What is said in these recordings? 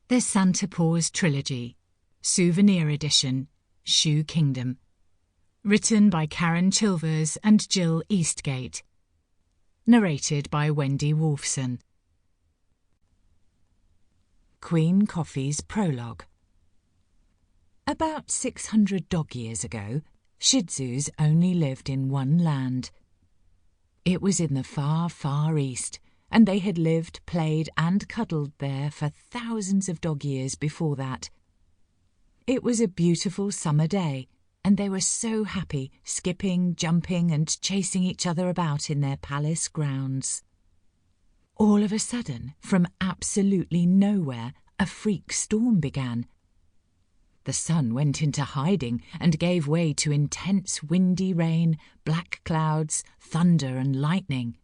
The Santa Paws Trilogy, Souvenir Edition, Shoe Kingdom. Written by Karen Chilvers and Gill Eastgate. Narrated by Wendy Wolfson. Queen Coffee's Prologue. About 600 dog years ago, Shih Tzus only lived in one land. It was in the far, far east, and they had lived, played and cuddled there for thousands of dog years before that. It was a beautiful summer day, and they were so happy, skipping, jumping and chasing each other about in their palace grounds. All of a sudden, from absolutely nowhere, a freak storm began. The sun went into hiding and gave way to intense windy rain, black clouds, thunder and lightning.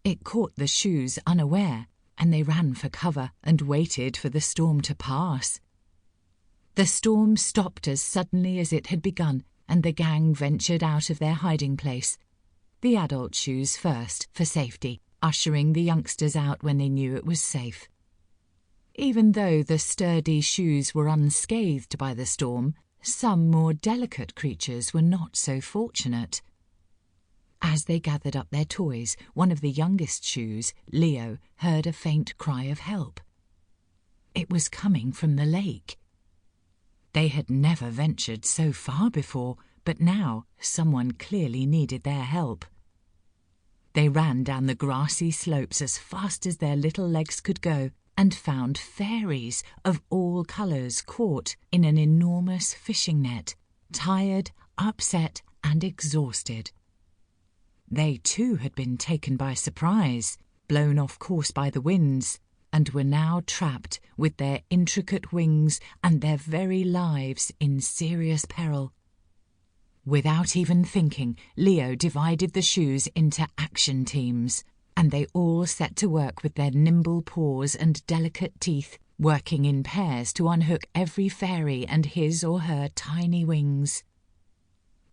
It caught the shoes unaware, and they ran for cover and waited for the storm to pass. The storm stopped as suddenly as it had begun, and the gang ventured out of their hiding place. The adult shoes first, for safety, ushering the youngsters out when they knew it was safe. Even though the sturdy shoes were unscathed by the storm, some more delicate creatures were not so fortunate. As they gathered up their toys, one of the youngest shoes, Leo, heard a faint cry of help. It was coming from the lake. They had never ventured so far before, but now someone clearly needed their help. They ran down the grassy slopes as fast as their little legs could go and found fairies of all colours caught in an enormous fishing net, tired, upset and exhausted. They too had been taken by surprise, blown off course by the winds, and were now trapped with their intricate wings and their very lives in serious peril. Without even thinking, Leo divided the shoes into action teams, and they all set to work with their nimble paws and delicate teeth, working in pairs to unhook every fairy and his or her tiny wings.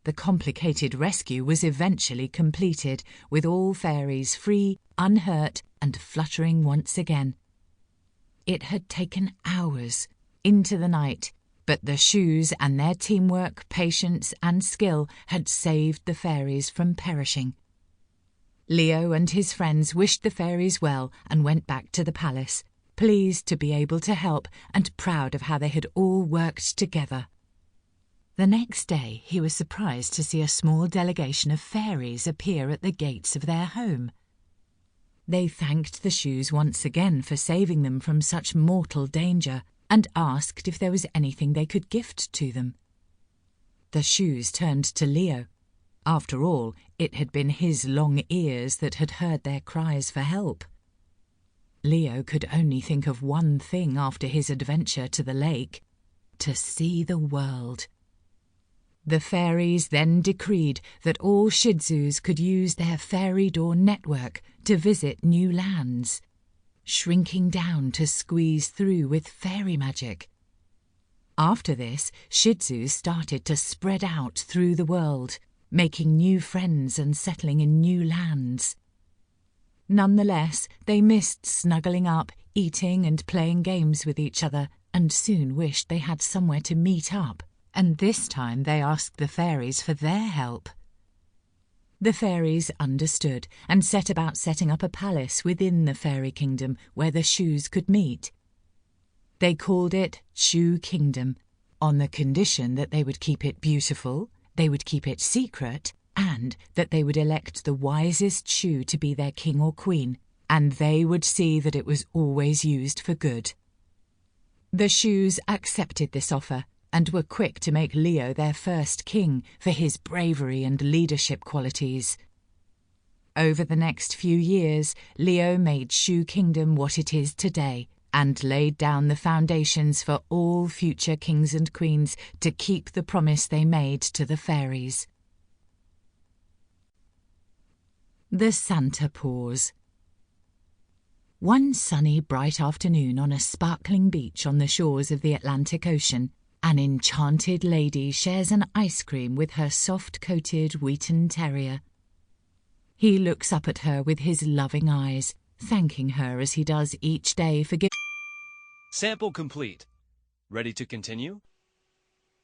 The complicated rescue was eventually completed, with all fairies free, unhurt, and fluttering once again. It had taken hours, into the night, but the shoes and their teamwork, patience, and skill had saved the fairies from perishing. Leo and his friends wished the fairies well and went back to the palace, pleased to be able to help and proud of how they had all worked together. The next day he was surprised to see a small delegation of fairies appear at the gates of their home. They thanked the shoes once again for saving them from such mortal danger and asked if there was anything they could gift to them. The shoes turned to Leo. After all, it had been his long ears that had heard their cries for help. Leo could only think of one thing after his adventure to the lake: to see the world. The fairies then decreed that all Shih Tzus could use their fairy door network to visit new lands, shrinking down to squeeze through with fairy magic. After this, Shih Tzus started to spread out through the world, making new friends and settling in new lands. Nonetheless, they missed snuggling up, eating and playing games with each other, and soon wished they had somewhere to meet up. And this time they asked the fairies for their help. The fairies understood and set about setting up a palace within the fairy kingdom where the shoes could meet. They called it Shoe Kingdom, on the condition that they would keep it beautiful, they would keep it secret, and that they would elect the wisest shoe to be their king or queen, and they would see that it was always used for good. The shoes accepted this offer, and were quick to make Leo their first king for his bravery and leadership qualities. Over the next few years, Leo made Shoe Kingdom what it is today, and laid down the foundations for all future kings and queens to keep the promise they made to the fairies. The Santa Paws. One sunny, bright afternoon on a sparkling beach on the shores of the Atlantic Ocean, an enchanted lady shares an ice cream with her soft-coated Wheaten Terrier. He looks up at her with his loving eyes, thanking her as he does each day for giving. Sample complete. Ready to continue?